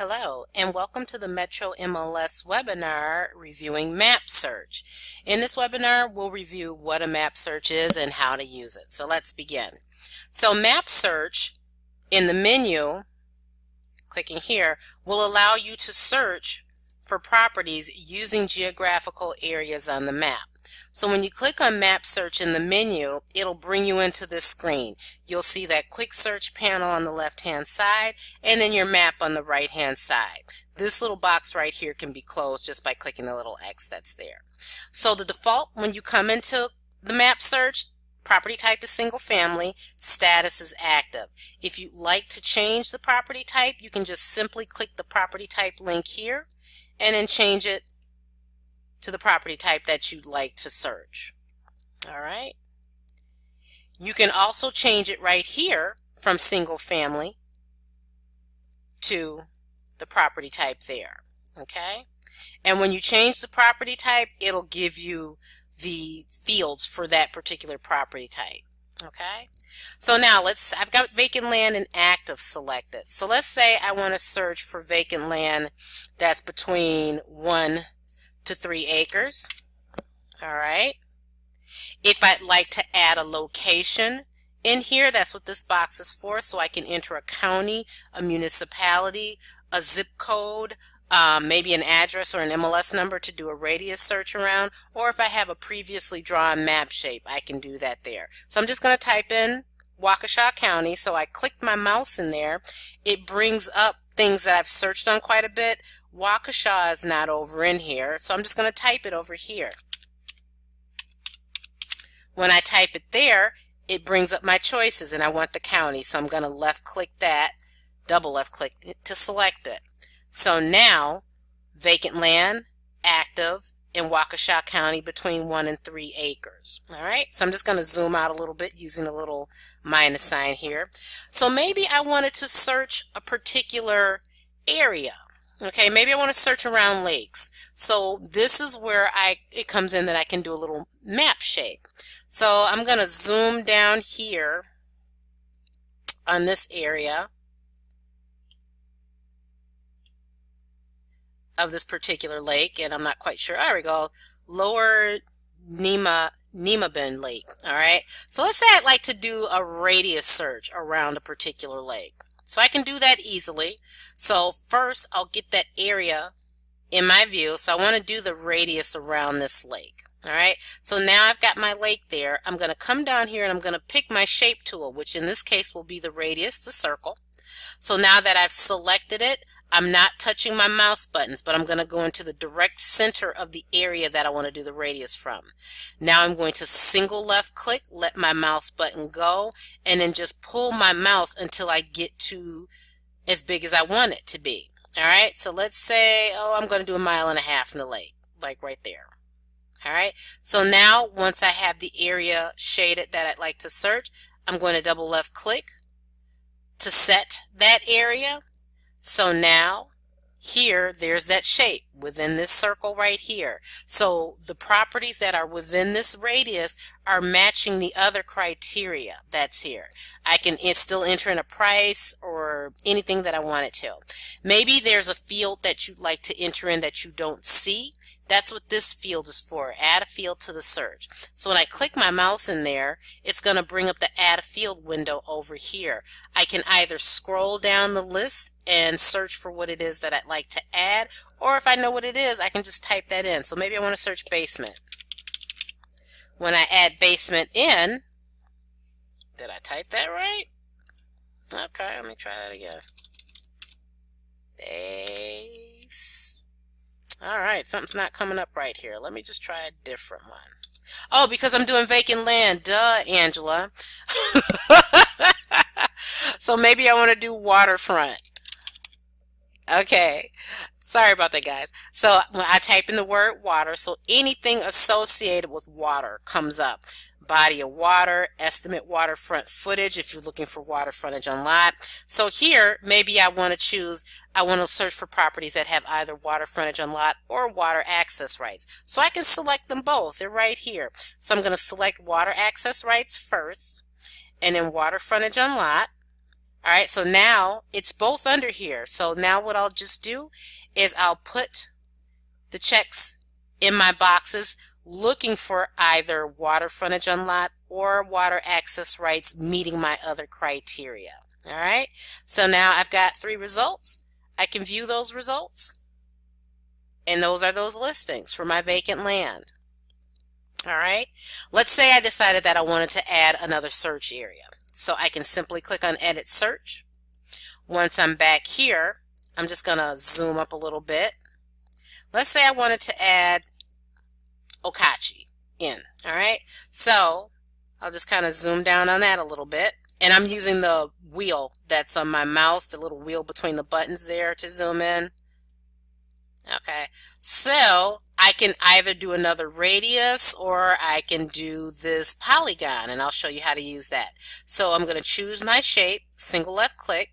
Hello, and welcome to the Metro MLS webinar reviewing map search. In this webinar, we'll review what a map search is and how to use it. So let's begin. So map search in the menu, clicking here, will allow you to search for properties using geographical areas on the map. So when you click on map search in the menu, it'll bring you into this screen. You'll see that quick search panel on the left hand side and then your map on the right hand side. This little box right here can be closed just by clicking the little X that's there. So the default when you come into the map search, property type is single family, status is active. If you'd like to change the property type, you can just simply click the property type link here and then change it to the property type that you'd like to search. All right. You can also change it right here from single family to the property type there. Okay. And when you change the property type, it'll give you the fields for that particular property type. Okay. So now I've got vacant land and active selected. So let's say I want to search for vacant land that's between 1 to 3 acres. All right. If I'd like to add a location in here, that's what this box is for. So I can enter a county, a municipality, a zip code, maybe an address or an MLS number to do a radius search around. Or if I have a previously drawn map shape, I can do that there. So I'm just going to type in Waukesha County. So I clicked my mouse in there. It brings up things that I've searched on quite a bit. Waukesha is not over in here, so I'm just going to type it over here. When I type it there, it brings up my choices, and I want the county, so I'm going to left click that, double left click it to select it. So now, vacant land, active, in Waukesha County between 1 and 3 acres. All right, so I'm just going to zoom out a little bit using a little minus sign here. So maybe I wanted to search a particular area. Okay, maybe I want to search around lakes. So this is where it comes in that I can do a little map shape. So I'm going to zoom down here on this area of this particular lake, and I'm not quite sure. There we go. Lower Nemabin Lake. All right. So let's say I'd like to do a radius search around a particular lake. So I can do that easily. So first I'll get that area in my view. So I want to do the radius around this lake. All right. So now I've got my lake there. I'm going to come down here and I'm going to pick my shape tool, which in this case will be the radius, the circle. So now that I've selected it, I'm not touching my mouse buttons, but I'm going to go into the direct center of the area that I want to do the radius from. Now I'm going to single left click, let my mouse button go, and then just pull my mouse until I get to as big as I want it to be. All right, so let's say, I'm going to do 1.5 miles from the lake, like right there. All right, so now once I have the area shaded that I'd like to search, I'm going to double left click to set that area. So now here, there's that shape within this circle right here. So the properties that are within this radius are matching the other criteria that's here. I can still enter in a price or anything that I want it to. Maybe there's a field that you'd like to enter in that you don't see. That's what this field is for. Add a field to the search. So when I click my mouse in there, it's going to bring up the add a field window over here. I can either scroll down the list and search for what it is that I'd like to add, or if I know what it is, I can just type that in. So maybe I want to search basement. When I add basement in, did I type that right? Okay, let me try that again. Base. All right, something's not coming up right here. Let me just try a different one. Oh, because I'm doing vacant land. Duh, Angela. So maybe I want to do waterfront. Okay. Sorry about that, guys. So when I type in the word water, so anything associated with water comes up. Body of water, estimate waterfront footage if you're looking for water frontage on lot. So here, maybe I want to search for properties that have either water frontage on lot or water access rights. So I can select them both. They're right here. So I'm going to select water access rights first, and then water frontage on lot. All right, so now it's both under here. So now what I'll just do is I'll put the checks in my boxes looking for either water frontage on lot or water access rights meeting my other criteria. All right, so now I've got 3 results. I can view those results, and those are those listings for my vacant land. All right, let's say I decided that I wanted to add another search area. So I can simply click on Edit Search. Once I'm back here, I'm just going to zoom up a little bit. Let's say I wanted to add Okachi in. All right, so I'll just kind of zoom down on that a little bit. And I'm using the wheel that's on my mouse, the little wheel between the buttons there to zoom in. Okay, so I can either do another radius or I can do this polygon, and I'll show you how to use that. So I'm going to choose my shape, single left click,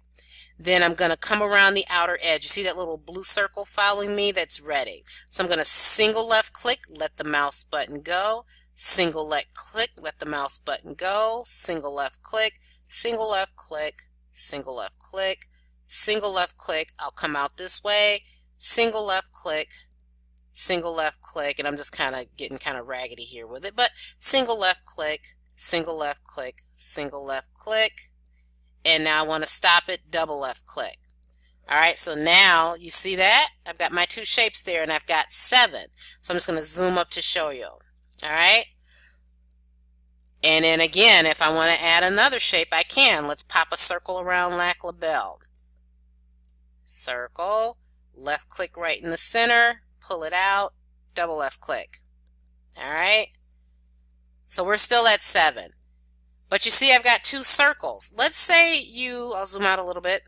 then I'm going to come around the outer edge. You see that little blue circle following me? That's ready. So I'm going to single left click, let the mouse button go, single left click, let the mouse button go, single left click, single left click, single left click, single left click. I'll come out this way, single left click, and I'm just kind of getting kind of raggedy here with it, but single left click, single left click, single left click, and now I want to stop it, double left click. All right, so now you see that? I've got my 2 shapes there, and I've got 7. So I'm just going to zoom up to show you. All right? And then again, if I want to add another shape, I can. Let's pop a circle around Lac La Belle. Circle, left click right in the center, pull it out, double left click. All right? So we're still at 7. But you see I've got 2 circles. Let's say I'll zoom out a little bit.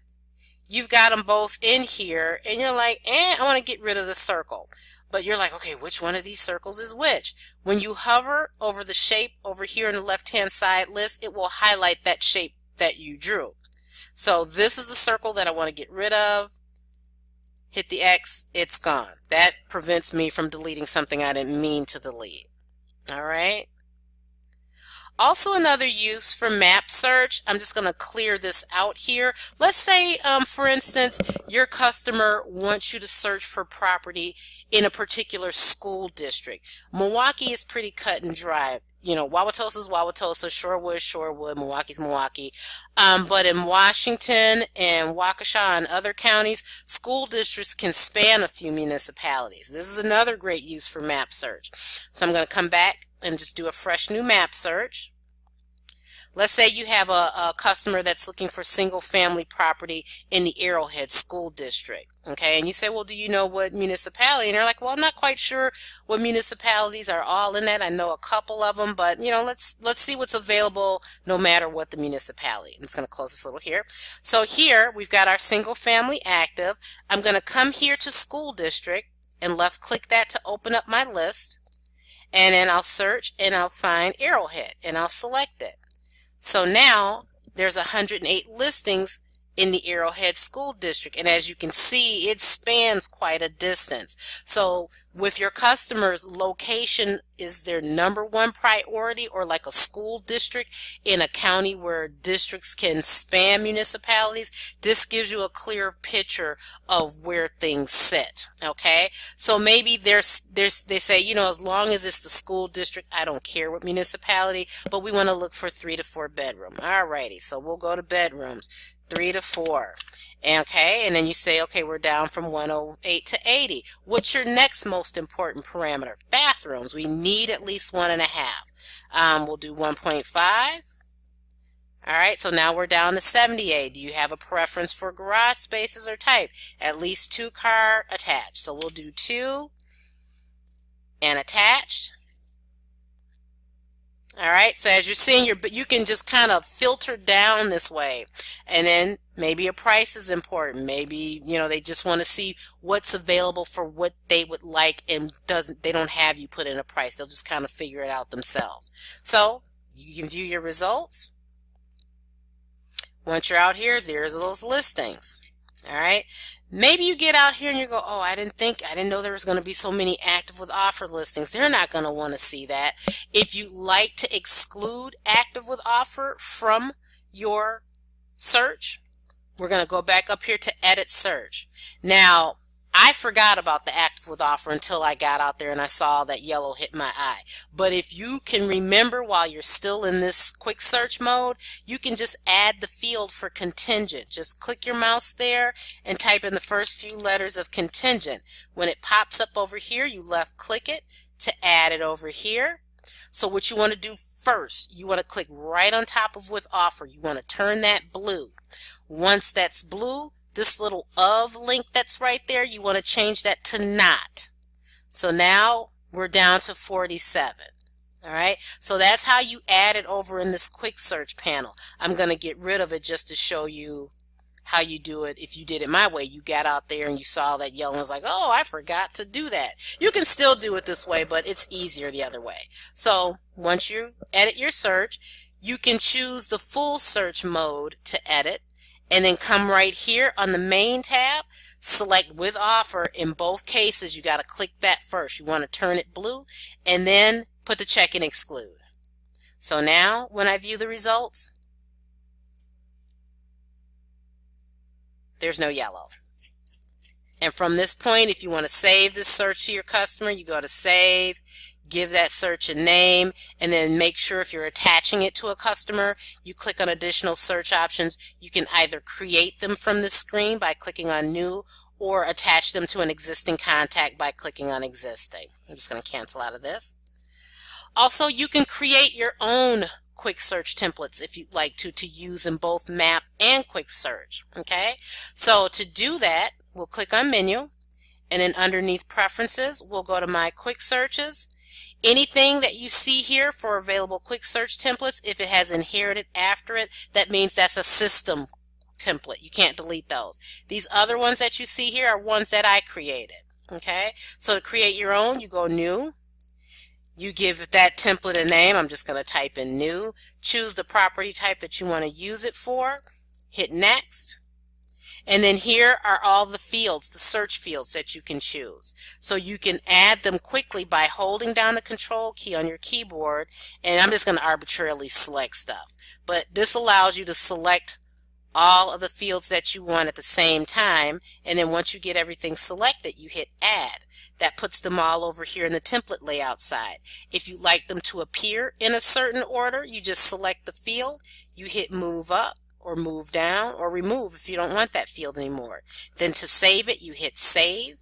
You've got them both in here, and you're like, I want to get rid of the circle. But you're like, okay, which one of these circles is which? When you hover over the shape over here in the left-hand side list, it will highlight that shape that you drew. So this is the circle that I want to get rid of. Hit the X, it's gone. That prevents me from deleting something I didn't mean to delete. All right. Also, another use for map search, I'm just going to clear this out here. Let's say, for instance, your customer wants you to search for property in a particular school district. Milwaukee is pretty cut and dry. You know, Wauwatosa is Wauwatosa, Shorewood, Shorewood, Milwaukee's Milwaukee. But in Washington and Waukesha and other counties, school districts can span a few municipalities. This is another great use for map search. So I'm going to come back and just do a fresh new map search. Let's say you have a customer that's looking for single-family property in the Arrowhead School District. Okay, and you say, well, do you know what municipality? And they're like, well, I'm not quite sure what municipalities are all in that. I know a couple of them, but you know, let's see what's available no matter what the municipality. I'm just going to close this little here. So here we've got our single-family active. I'm going to come here to school district and left-click that to open up my list, and then I'll search and I'll find Arrowhead and I'll select it. So now there's 108 listings in the Arrowhead School District, and as you can see, it spans quite a distance. So with your customers, location is their #1 priority, or like a school district in a county where districts can span municipalities. This gives you a clear picture of where things sit. Okay, so maybe they say, you know, as long as it's the school district, I don't care what municipality, but we want to look for 3 to 4 bedroom. Alrighty, so we'll go to bedrooms. 3 to 4. Okay, and then you say, okay, we're down from 108 to 80. What's your next most important parameter? Bathrooms. We need at least 1.5. We'll do 1.5. All right, so now we're down to 78. Do you have a preference for garage spaces or type? At least 2 car attached. So we'll do 2 and attached. All right, so as you're seeing, you can just kind of filter down this way, and then maybe a price is important. Maybe, you know, they just want to see what's available for what they would like, and they don't have you put in a price. They'll just kind of figure it out themselves. So you can view your results. Once you're out here, there's those listings. All right. Maybe you get out here and you go, oh, I didn't know there was going to be so many active with offer listings. They're not going to want to see that. If you like to exclude active with offer from your search, we're going to go back up here to edit search. Now, I forgot about the active with offer until I got out there and I saw that yellow hit my eye. But if you can remember while you're still in this quick search mode, you can just add the field for contingent. Just click your mouse there and type in the first few letters of contingent. When it pops up over here, you left click it to add it over here. So what you want to do first, you want to click right on top of with offer. You want to turn that blue. Once that's blue, this little of link that's right there, you want to change that to not. So now we're down to 47. All right, so that's how you add it over in this quick search panel. I'm going to get rid of it just to show you how you do it. If you did it my way, you got out there and you saw that yellow and was like, oh, I forgot to do that. You can still do it this way, but it's easier the other way. So once you edit your search, you can choose the full search mode to edit, and then come right here on the main tab, select with offer. In both cases, you got to click that first. You want to turn it blue and then put the check and exclude. So now when I view the results, there's no yellow. And from this point, if you want to save this search to your customer, you go to save, give that search a name, and then make sure if you're attaching it to a customer, you click on additional search options. You can either create them from the screen by clicking on new, or attach them to an existing contact by clicking on existing. I'm just going to cancel out of this. Also, you can create your own quick search templates if you'd like to use in both map and quick search. Okay, so to do that, we'll click on menu, and then underneath preferences, we'll go to my quick searches. Anything that you see here for available quick search templates, if it has inherited after it, that means that's a system template. You can't delete those. These other ones that you see here are ones that I created. Okay, so to create your own, you go new. You give that template a name. I'm just going to type in new. Choose the property type that you want to use it for. Hit next. And then here are all the fields, the search fields that you can choose. So you can add them quickly by holding down the control key on your keyboard. And I'm just going to arbitrarily select stuff. But this allows you to select all of the fields that you want at the same time. And then once you get everything selected, you hit add. That puts them all over here in the template layout side. If you like them to appear in a certain order, you just select the field, you hit move up, or move down, or remove if you don't want that field anymore. Then to save it, you hit save,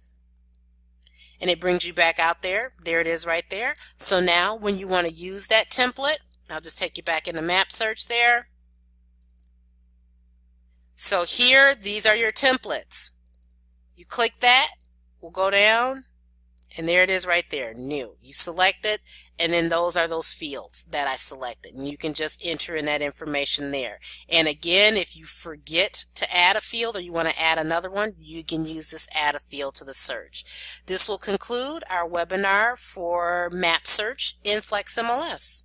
and it brings you back out there. There it is right there. So now when you want to use that template, I'll just take you back into map search there. So here, these are your templates. You click that, we'll go down, and there it is right there, new. You select it, and then those are those fields that I selected. And you can just enter in that information there. And again, if you forget to add a field or you want to add another one, you can use this add a field to the search. This will conclude our webinar for map search in FlexMLS.